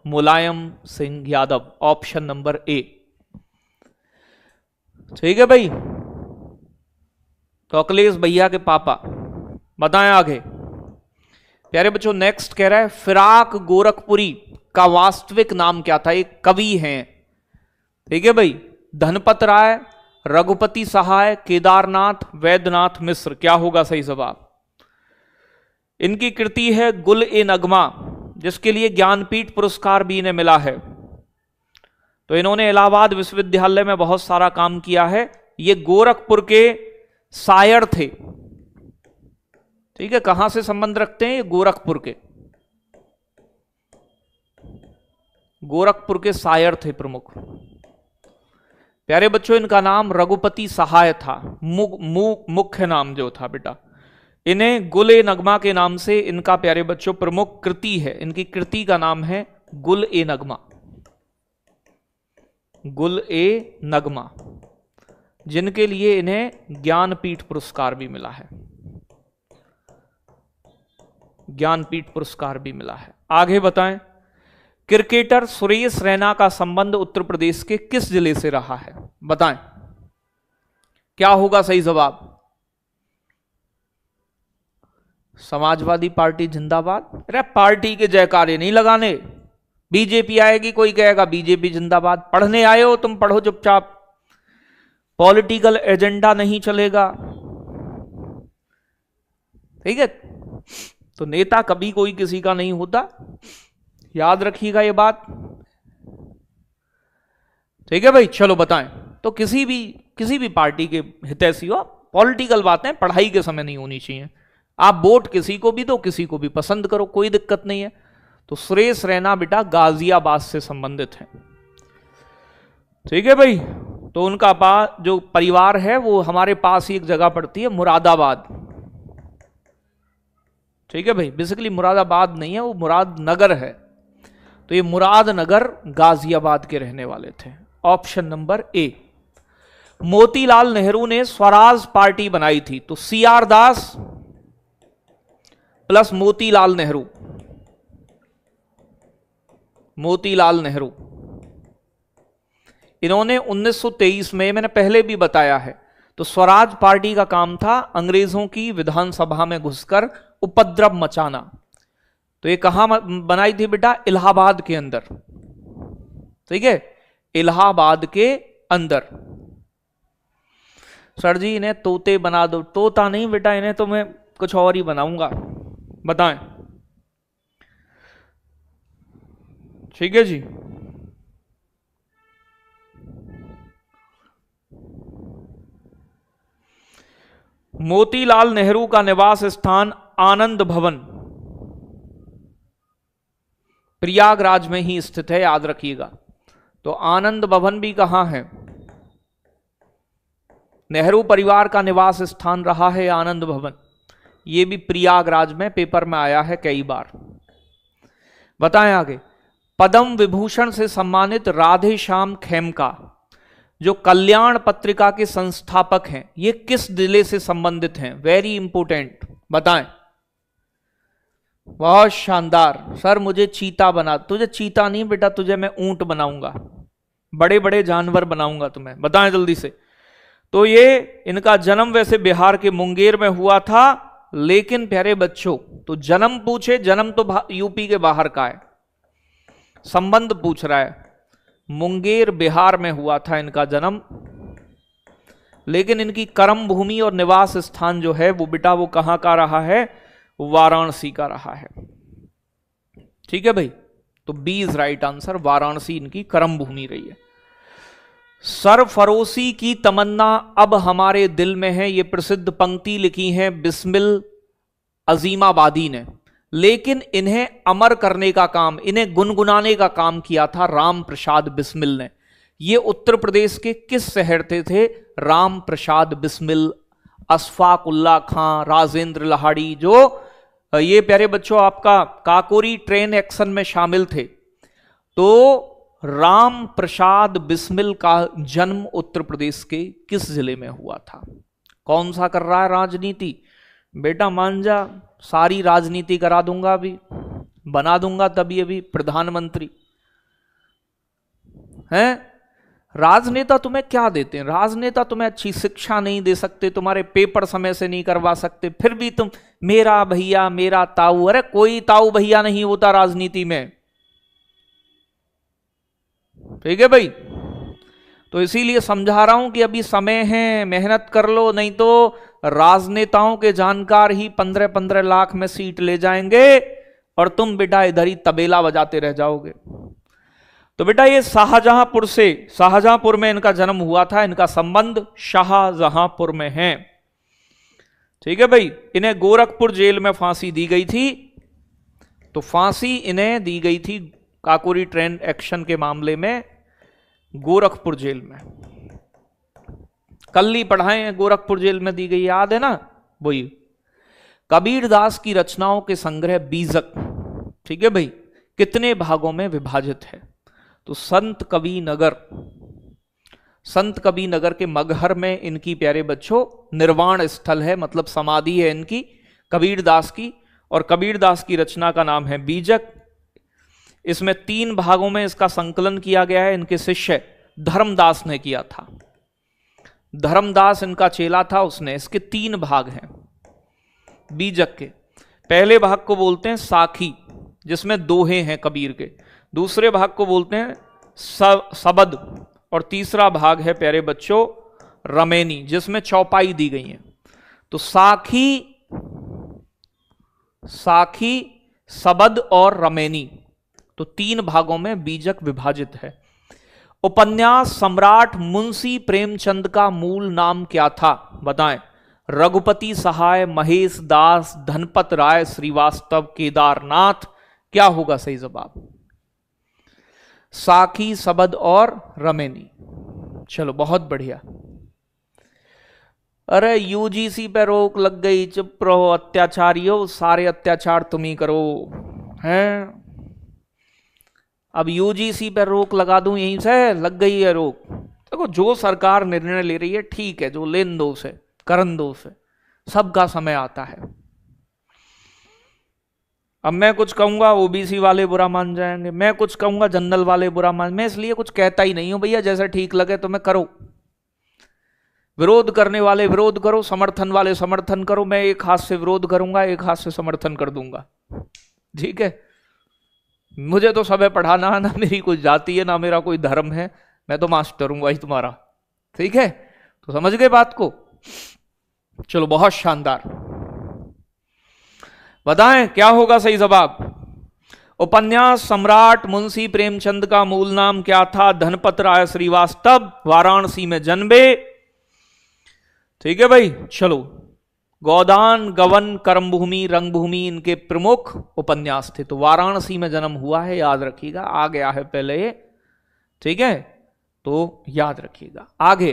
Mulayam Singh Yadav. Option number A. ठीक है भाई। तो अखिलेश भैया के पापा। बताएं आगे। प्यारे बच्चों नेक्स्ट कह रहा है फिराक गोरखपुरी का वास्तविक नाम क्या था? एक कवि हैं। ठीक है भाई। धनपत राय, रघुपति सहाय, केदारनाथ, वैद्यनाथ मिश्र। क्या होगा सही जवाब? इनकी कृति है गुल ए नगमा, जिसके लिए ज्ञानपीठ पुरस्कार भी इन्हें मिला है। तो इन्होंने इलाहाबाद विश्वविद्यालय में बहुत सारा काम किया है। ये गोरखपुर के शायर थे, ठीक है, कहां से संबंध रखते हैं? ये गोरखपुर के शायर थे प्रमुख। प्यारे बच्चों, इनका नाम रघुपति सहाय था, मुख्य नाम जो था बेटा। इन्हें गुल ए नगमा के नाम से इनका प्यारे बच्चों प्रमुख कृति है, इनकी कृति का नाम है गुल ए नगमा। गुल ए नगमा, जिनके लिए इन्हें ज्ञानपीठ पुरस्कार भी मिला है, ज्ञानपीठ पुरस्कार भी मिला है। आगे बताएं, क्रिकेटर सुरेश रैना का संबंध उत्तर प्रदेश के किस जिले से रहा है? बताएं क्या होगा सही जवाब? समाजवादी पार्टी जिंदाबाद। अरे पार्टी के जयकारे नहीं लगाने, बीजेपी आएगी कोई कहेगा बीजेपी जिंदाबाद। पढ़ने आए हो तुम, पढ़ो चुपचाप, पॉलिटिकल एजेंडा नहीं चलेगा, ठीक है। तो नेता कभी कोई किसी का नहीं होता, याद रखिएगा ये बात, ठीक है भाई। चलो बताएं, तो किसी भी पार्टी के हितैषी हो, पॉलिटिकल बातें पढ़ाई के समय नहीं होनी चाहिए। आप वोट किसी को भी दो, किसी को भी पसंद करो, कोई दिक्कत नहीं है। तो सुरेश रैना बेटा गाजियाबाद से संबंधित है, ठीक है भाई। तो उनका जो परिवार है वो हमारे पास ही एक जगह पड़ती है, मुरादाबाद, ठीक है भाई। बेसिकली मुरादाबाद नहीं है, वो मुरादनगर है। तो ये मुरादनगर गाजियाबाद के रहने वाले थे। ऑप्शन नंबर ए। मोतीलाल नेहरू ने स्वराज पार्टी बनाई थी, तो सीआर दास प्लस मोतीलाल नेहरू, मोतीलाल नेहरू, इन्होंने 1923 में, मैंने पहले भी बताया है, तो स्वराज पार्टी का काम था अंग्रेजों की विधानसभा में घुसकर उपद्रव मचाना। तो ये कहां बनाई थी बेटा? इलाहाबाद के अंदर, ठीक है, इलाहाबाद के अंदर। सर जी इन्हें तोते बना दो। तोता नहीं बेटा, इन्हें तो मैं कुछ और ही बनाऊंगा, बताएं, ठीक है जी। मोतीलाल नेहरू का निवास स्थान आनंद भवन प्रयागराज में ही स्थित है, याद रखिएगा। तो आनंद भवन भी कहां है? नेहरू परिवार का निवास स्थान रहा है आनंद भवन, यह भी प्रयागराज में, पेपर में आया है कई बार। बताएं आगे। पद्म विभूषण से सम्मानित राधे श्याम खेमका, जो कल्याण पत्रिका के संस्थापक हैं, ये किस जिले से संबंधित हैं? वेरी इंपोर्टेंट, बताएं। बहुत शानदार। सर मुझे चीता बना। तुझे चीता नहीं बेटा, तुझे मैं ऊंट बनाऊंगा, बड़े बड़े जानवर बनाऊंगा तुम्हें। बताएं जल्दी से। तो ये इनका जन्म वैसे बिहार के मुंगेर में हुआ था, लेकिन प्यारे बच्चों, तो जन्म पूछे, जन्म तो यूपी के बाहर का है, संबंध पूछ रहा है। मुंगेर बिहार में हुआ था इनका जन्म, लेकिन इनकी कर्म भूमि और निवास स्थान जो है वो बेटा वो कहां का रहा है? वाराणसी का रहा है, ठीक है भाई। तो B is right answer, Varanasi इनकी कर्म भूमि रही है। सरफरोशी की तमन्ना अब हमारे दिल में है, ये प्रसिद्ध पंक्ति लिखी है बिस्मिल अजीमाबादी ने, लेकिन इन्हें अमर करने का काम, इन्हें गुनगुनाने का काम किया था राम प्रसाद बिस्मिल ने। ये उत्तर प्रदेश के किस शहर थे? राम प्रसाद बिस्मिल, अशफाक उल्ला खां, राजेंद्र लाहाड़ी, जो ये प्यारे बच्चों आपका काकोरी ट्रेन एक्शन में शामिल थे। तो राम प्रसाद बिस्मिल का जन्म उत्तर प्रदेश के किस जिले में हुआ था? कौन सा कर रहा है राजनीति? बेटा मान जा, सारी राजनीति करा दूंगा, अभी बना दूंगा, तभी अभी प्रधानमंत्री हैं। राजनेता तुम्हें क्या देते हैं? राजनेता तुम्हें अच्छी शिक्षा नहीं दे सकते, तुम्हारे पेपर समय से नहीं करवा सकते, फिर भी तुम मेरा भैया मेरा ताऊ। अरे कोई ताऊ भैया नहीं होता राजनीति में, ठीक है भाई। तो इसीलिए समझा रहा हूं कि अभी समय है, मेहनत कर लो, नहीं तो राजनेताओं के जानकार ही 15-15 लाख में सीट ले जाएंगे और तुम बेटा इधर ही तबेला बजाते रह जाओगे। तो बेटा ये शाहजहांपुर में इनका जन्म हुआ था, इनका संबंध शाहजहांपुर में है। ठीक है भाई। इन्हें गोरखपुर जेल में फांसी दी गई थी, तो फांसी इन्हें दी गई थी काकोरी ट्रेन एक्शन के मामले में गोरखपुर जेल में। कल ही पढ़ाए हैं, गोरखपुर जेल में दी गई, याद है ना? वही कबीरदास की रचनाओं के संग्रह बीजक, ठीक है भाई, कितने भागों में विभाजित है? तो संत कबीर नगर के मगहर में इनकी प्यारे बच्चों निर्वाण स्थल है, मतलब समाधि है इनकी कबीरदास की, और कबीरदास की रचना का नाम है बीजक। इसमें 3 भागों में इसका संकलन किया गया है, इनके शिष्य धर्मदास ने किया था। धर्मदास इनका चेला था, उसने। इसके 3 भाग हैं बीजक के। पहले भाग को बोलते हैं साखी, जिसमें दोहे हैं कबीर के। दूसरे भाग को बोलते हैं सबद, और तीसरा भाग है प्यारे बच्चों रमेनी, जिसमें चौपाई दी गई है। तो साखी, सबद और रमेनी, तो 3 भागों में बीजक विभाजित है। उपन्यास सम्राट मुंशी प्रेमचंद का मूल नाम क्या था? बताएं। रघुपति सहाय, महेश दास, धनपत राय श्रीवास्तव, केदारनाथ, क्या होगा सही जवाब? साखी, सबद और रमेनी। चलो बहुत बढ़िया। अरे यूजीसी पे रोक लग गई, चुप रहो अत्याचारियों, सारे अत्याचार तुम ही करो हैं। अब यूजीसी पे रोक लगा दूं, यहीं से लग गई है रोक। देखो जो सरकार निर्णय ले रही है ठीक है, जो लेन दो से करन दो से, सबका समय आता है। अब मैं कुछ कहूंगा ओबीसी वाले बुरा मान जाएंगे, मैं कुछ कहूंगा जनरल वाले बुरा मान, मैं इसलिए कुछ कहता ही नहीं हूं भैया, जैसा ठीक लगे तो मैं करो। विरोध करने वाले विरोध करो, समर्थन वाले समर्थन करो। मैं एक हाथ से विरोध करूंगा, एक हाथ से समर्थन कर दूंगा, ठीक है? मुझे तो सब पढ़ाना, ना मेरी कोई जाति है ना मेरा कोई धर्म है, मैं तो मास्टर हूं भाई तुम्हारा, ठीक है? तो समझ गए बात को? चलो बहुत शानदार। बताएं क्या होगा सही जवाब? उपन्यास सम्राट मुंशी प्रेमचंद का मूल नाम क्या था? धनपत राय श्रीवास्तव, वाराणसी में जन्मे। ठीक है भाई। चलो, गोदान, गवन, कर्मभूमि, रंगभूमि इनके प्रमुख उपन्यास थे। तो वाराणसी में जन्म हुआ है, याद रखिएगा, आ गया है पहले ये, ठीक है? तो याद रखिएगा। आगे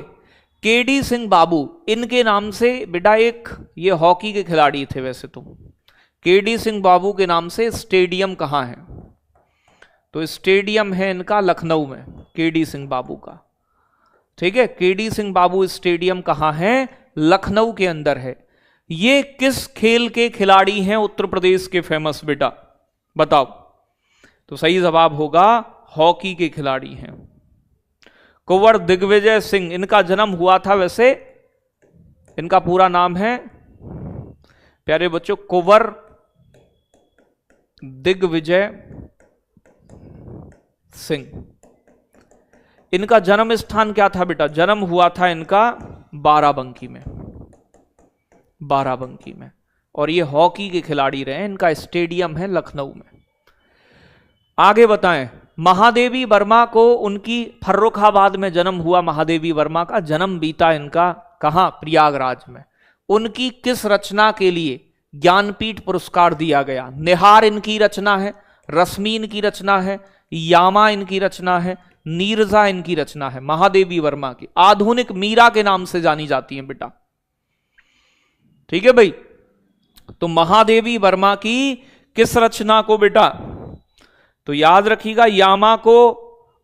केडी सिंह बाबू, इनके नाम से बेटा एक ये हॉकी के खिलाड़ी थे वैसे तो। केडी सिंह बाबू के नाम से स्टेडियम कहां है? तो स्टेडियम है इनका लखनऊ में, केडी सिंह बाबू का, ठीक है? केडी सिंह बाबू स्टेडियम कहां है? लखनऊ के अंदर है। ये किस खेल के खिलाड़ी हैं उत्तर प्रदेश के फेमस बेटा? बताओ। तो सही जवाब होगा हॉकी के खिलाड़ी हैं। कुंवर दिग्विजय सिंह, इनका जन्म हुआ था वैसे, इनका पूरा नाम है प्यारे बच्चों कुंवर दिग्विजय सिंह। इनका जन्म स्थान क्या था बेटा? जन्म हुआ था इनका बाराबंकी में, बाराबंकी में। और ये हॉकी के खिलाड़ी रहे, इनका स्टेडियम है लखनऊ में। आगे बताएं। महादेवी वर्मा को उनकी फर्रुखाबाद में जन्म हुआ। महादेवी वर्मा का जन्म बीता इनका कहां? प्रयागराज में। उनकी किस रचना के लिए ज्ञानपीठ पुरस्कार दिया गया? निहार इनकी रचना है, रश्मि इनकी रचना है, यामा इनकी रचना है, नीरजा इनकी रचना है। महादेवी वर्मा की आधुनिक मीरा के नाम से जानी जाती हैं बेटा, ठीक है भाई? तो महादेवी वर्मा की किस रचना को बेटा? तो याद रखिएगा यामा को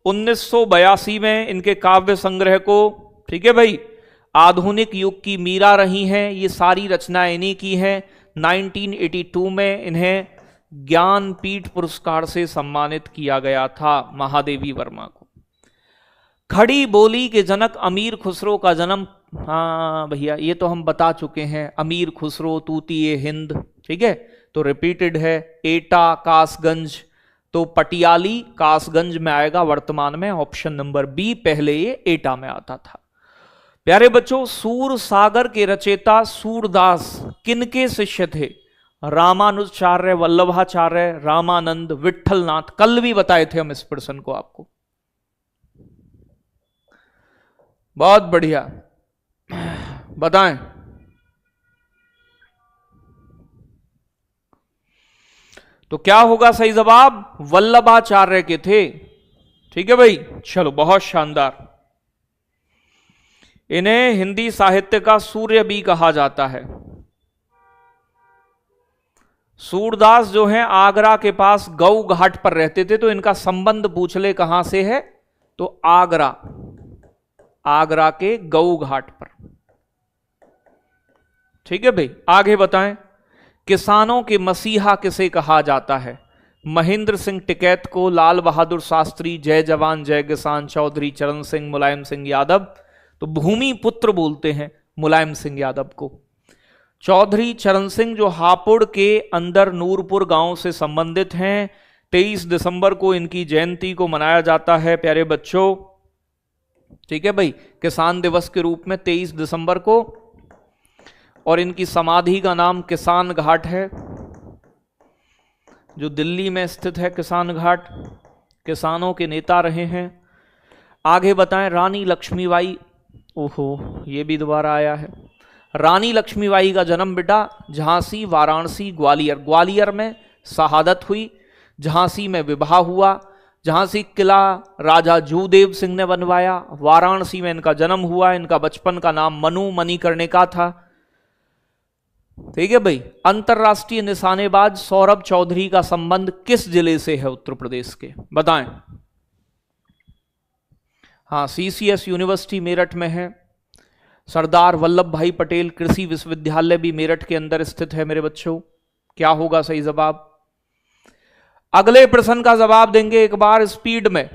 1982 में इनके काव्य संग्रह को, ठीक है भाई? आधुनिक युग की मीरा रही हैं, ये सारी रचनाएं इन्हीं की हैं। 1982 में इन्हें ज्ञानपीठ पुरस्कार से सम्मानित किया गया था महादेवी वर्मा को। खड़ी बोली के जनक अमीर खुसरो का जन्म, हाँ भैया ये तो हम बता चुके हैं, अमीर खुसरो तूतीए हिंद, ठीक है? तो रिपीटेड है। एटा, कासगंज, तो पटियाली कासगंज में आएगा वर्तमान में, ऑप्शन नंबर बी। पहले ये एटा में आता था। प्यारे बच्चों, सूर सागर के रचयिता सूरदास किनके शिष्य थे? रामानुजाचार्य, वल्लभाचार्य, रामानंद, विठलनाथ। कल भी बताए थे हम इस प्रश्न को आपको, बहुत बढ़िया, बताएं। तो क्या होगा सही जवाब? वल्लभाचार्य के थे। ठीक है भाई, चलो बहुत शानदार। इन्हें हिंदी साहित्य का सूर्य भी कहा जाता है। सूरदास जो हैं आगरा के पास गऊ घाट पर रहते थे, तो इनका संबंध पूछ ले कहां से है, तो आगरा, आगरा के गऊ घाट पर। ठीक है भाई, आगे बताएं। किसानों के मसीहा किसे कहा जाता है? महेंद्र सिंह टिकैत को, लाल बहादुर शास्त्री, जय जवान जय किसान, चौधरी चरण सिंह, मुलायम सिंह यादव। तो भूमि पुत्र बोलते हैं मुलायम सिंह यादव को। चौधरी चरण सिंह जो हापुड़ के अंदर नूरपुर गांव से संबंधित हैं, 23 दिसंबर को इनकी जयंती को मनाया जाता है प्यारे बच्चों। ठीक है भाई, किसान दिवस के रूप में 23 दिसंबर को। और इनकी समाधि का नाम किसान घाट है, जो दिल्ली में स्थित है। किसान घाट, किसानों के नेता रहे हैं। आगे बताएं। रानी लक्ष्मीबाई, ओहो ये भी दोबारा आया है। रानी लक्ष्मीबाई का जन्म बेटा झांसी, वाराणसी, ग्वालियर। ग्वालियर में शहादत हुई, झांसी में विवाह हुआ। झांसी किला राजा जूदेव सिंह ने बनवाया। वाराणसी में इनका जन्म हुआ। इनका बचपन का नाम मनु मणिकर्णिका था। ठीक है भाई। अंतरराष्ट्रीय निशानेबाज सौरभ चौधरी का संबंध किस जिले से है? उत्तर प्रदेश के, बताएं। हाँ, सीसीएस यूनिवर्सिटी मेरठ में है। सरदार वल्लभ भाई पटेल कृषि विश्वविद्यालय भी मेरठ के अंदर स्थित है मेरे बच्चों। क्या होगा सही जवाब? अगले प्रश्न का जवाब देंगे एक बार स्पीड में,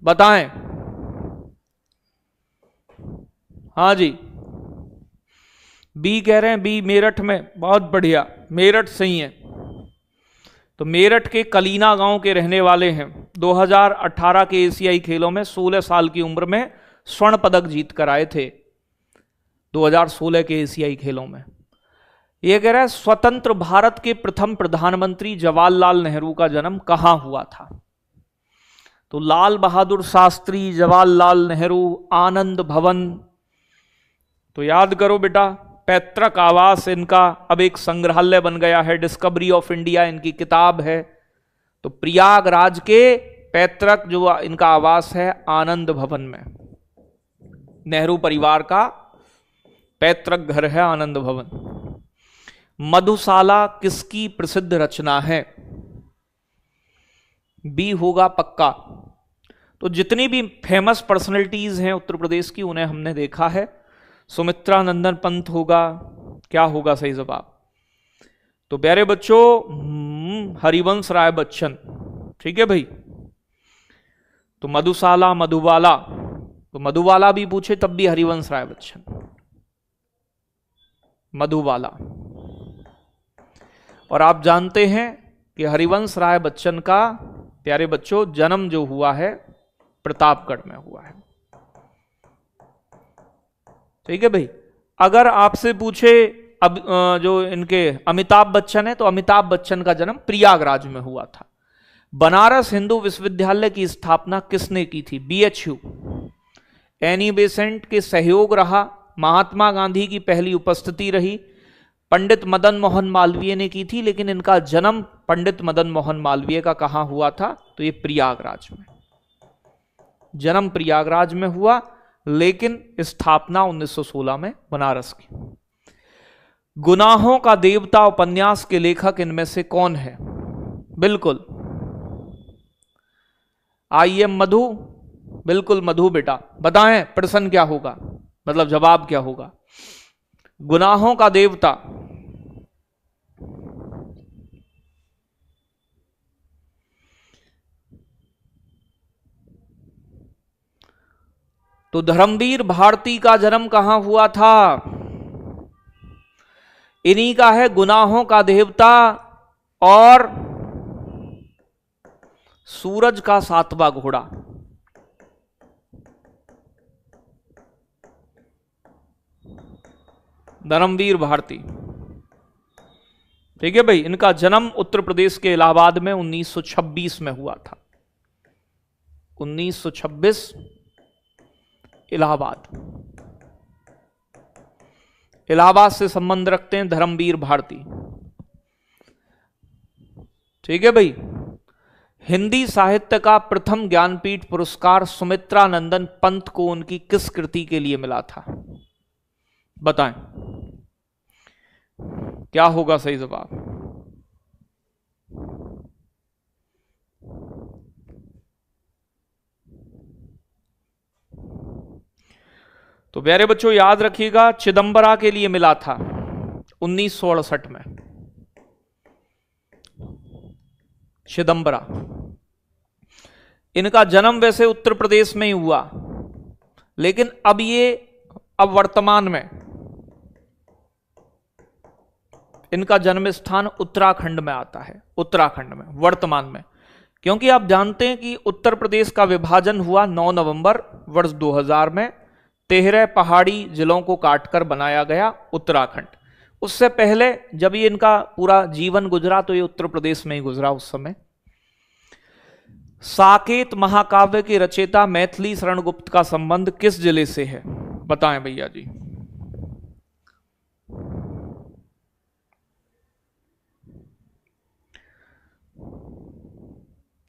बताएं। हाँ जी, बी कह रहे हैं, बी मेरठ में, बहुत बढ़िया, मेरठ सही है। तो मेरठ के कलीना गांव के रहने वाले हैं। 2018 के एशियाई खेलों में 16 साल की उम्र में स्वर्ण पदक जीत कर आए थे। 2016 के एशियाई खेलों में। यह कह रहा है स्वतंत्र भारत के प्रथम प्रधानमंत्री जवाहरलाल नेहरू का जन्म कहां हुआ था? तो लाल बहादुर शास्त्री, जवाहरलाल नेहरू, आनंद भवन। तो याद करो बेटा, पैतृक आवास इनका अब एक संग्रहालय बन गया है, डिस्कवरी ऑफ इंडिया इनकी किताब है। तो प्रयागराज के पैतृक जो इनका आवास है आनंद भवन में, नेहरू परिवार का पैतृक घर है आनंद भवन। मधुशाला किसकी प्रसिद्ध रचना है? बी होगा पक्का। तो जितनी भी फेमस पर्सनैलिटीज हैं उत्तर प्रदेश की, उन्हें हमने देखा है। सुमित्रा नंदन पंत होगा। क्या होगा सही जवाब? तो प्यारे बच्चों, हरिवंश राय बच्चन। ठीक है भाई। तो मधुशाला, मधुबाला, तो मधुबाला भी पूछे तब भी हरिवंश राय बच्चन, मधुबाला। और आप जानते हैं कि हरिवंश राय बच्चन का प्यारे बच्चों जन्म जो हुआ है प्रतापगढ़ में हुआ है। ठीक है भाई। अगर आपसे पूछे अब जो इनके अमिताभ बच्चन है, तो अमिताभ बच्चन का जन्म प्रयागराज में हुआ था। बनारस हिंदू विश्वविद्यालय की स्थापना किसने की थी? बीएचयू। एनी बेसेंट के सहयोग रहा, महात्मा गांधी की पहली उपस्थिति रही, पंडित मदन मोहन मालवीय ने की थी। लेकिन इनका जन्म पंडित मदन मोहन मालवीय का कहां हुआ था? तो ये प्रयागराज में, जन्म प्रयागराज में हुआ, लेकिन स्थापना 1916 में बनारस की। गुनाहों का देवता उपन्यास के लेखक इनमें से कौन है? बिल्कुल आई एम मधु, बिल्कुल मधु बेटा। बताएं प्रश्न क्या होगा, मतलब जवाब क्या होगा? गुनाहों का देवता। तो धर्मवीर भारती का जन्म कहां हुआ था? इन्हीं का है गुनाहों का देवता और सूरज का सातवां घोड़ा। धर्मवीर भारती। ठीक है भाई। इनका जन्म उत्तर प्रदेश के इलाहाबाद में 1926 में हुआ था। 1926 इलाहाबाद। इलाहाबाद से संबंध रखते हैं धर्मवीर भारती। ठीक है भाई। हिंदी साहित्य का प्रथम ज्ञानपीठ पुरस्कार सुमित्रा नंदन पंत को उनकी किस कृति के लिए मिला था? बताएं क्या होगा सही जवाब। तो प्यारे बच्चों याद रखिएगा, चिदंबरा के लिए मिला था 1968 में। चिदंबरा, इनका जन्म वैसे उत्तर प्रदेश में ही हुआ, लेकिन अब वर्तमान में इनका जन्म स्थान उत्तराखंड में आता है। उत्तराखंड में वर्तमान में, क्योंकि आप जानते हैं कि उत्तर प्रदेश का विभाजन हुआ 9 नवंबर वर्ष 2000 में। 13 पहाड़ी जिलों को काटकर बनाया गया उत्तराखंड। उससे पहले जब ये इनका पूरा जीवन गुजरा तो ये उत्तर प्रदेश में ही गुजरा उस समय। साकेत महाकाव्य के रचयिता मैथिली शरण गुप्त का संबंध किस जिले से है? बताएं भैया जी।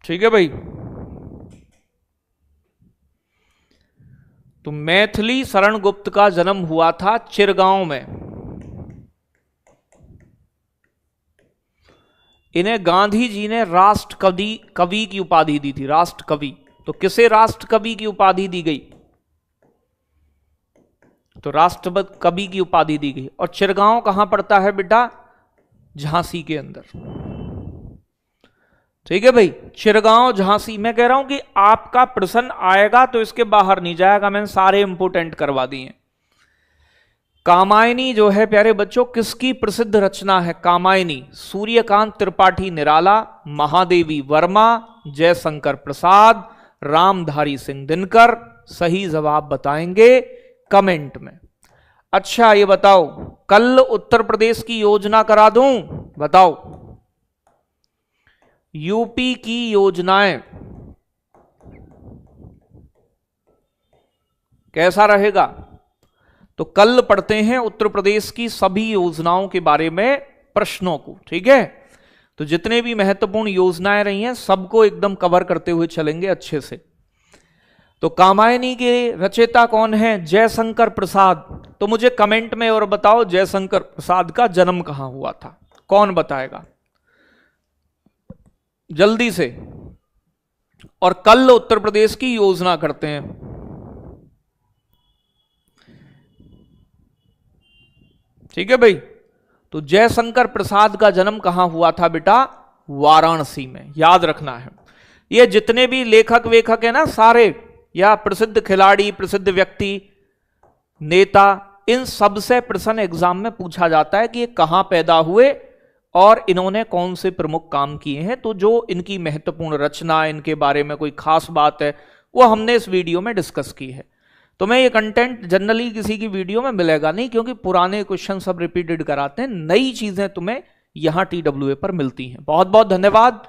ठीक है भाई। तो मैथिली शरण गुप्त का जन्म हुआ था चिरगांव में। इन्हें गांधी जी ने राष्ट्र कवि की उपाधि दी थी। राष्ट्र कवि। तो किसे राष्ट्र कवि की उपाधि दी गई? तो राष्ट्रपति कवि की उपाधि दी गई। और चिरगांव कहां पड़ता है बेटा? झांसी के अंदर। ठीक है भाई। चिरगांव झांसी। मैं कह रहा हूं कि आपका प्रश्न आएगा तो इसके बाहर नहीं जाएगा, मैंने सारे इंपोर्टेंट करवा दिए। कामायनी जो है प्यारे बच्चों किसकी प्रसिद्ध रचना है? कामायनी सूर्यकांत त्रिपाठी निराला, महादेवी वर्मा, जयशंकर प्रसाद, रामधारी सिंह दिनकर। सही जवाब बताएंगे कमेंट में। अच्छा ये बताओ, कल उत्तर प्रदेश की योजना करा दूं? बताओ यूपी की योजनाएं कैसा रहेगा? तो कल पढ़ते हैं उत्तर प्रदेश की सभी योजनाओं के बारे में प्रश्नों को। ठीक है। तो जितने भी महत्वपूर्ण योजनाएं रही हैं सबको एकदम कवर करते हुए चलेंगे अच्छे से। तो कामायनी के रचयिता कौन है? जयशंकर प्रसाद। तो मुझे कमेंट में और बताओ जयशंकर प्रसाद का जन्म कहां हुआ था? कौन बताएगा जल्दी से। और कल उत्तर प्रदेश की योजना करते हैं। ठीक है भाई। तो जयशंकर प्रसाद का जन्म कहां हुआ था बेटा? वाराणसी में। याद रखना है। ये जितने भी लेखक वेखक है ना सारे, या प्रसिद्ध खिलाड़ी, प्रसिद्ध व्यक्ति, नेता, इन सब से प्रश्न एग्जाम में पूछा जाता है कि ये कहां पैदा हुए और इन्होंने कौन से प्रमुख काम किए हैं। तो जो इनकी महत्वपूर्ण रचना, इनके बारे में कोई खास बात है, वो हमने इस वीडियो में डिस्कस की है। तो मैं ये कंटेंट जनरली किसी की वीडियो में मिलेगा नहीं, क्योंकि पुराने क्वेश्चन सब रिपीटेड कराते हैं। नई चीजें तुम्हें यहां TWA पर मिलती हैं। बहुत बहुत धन्यवाद।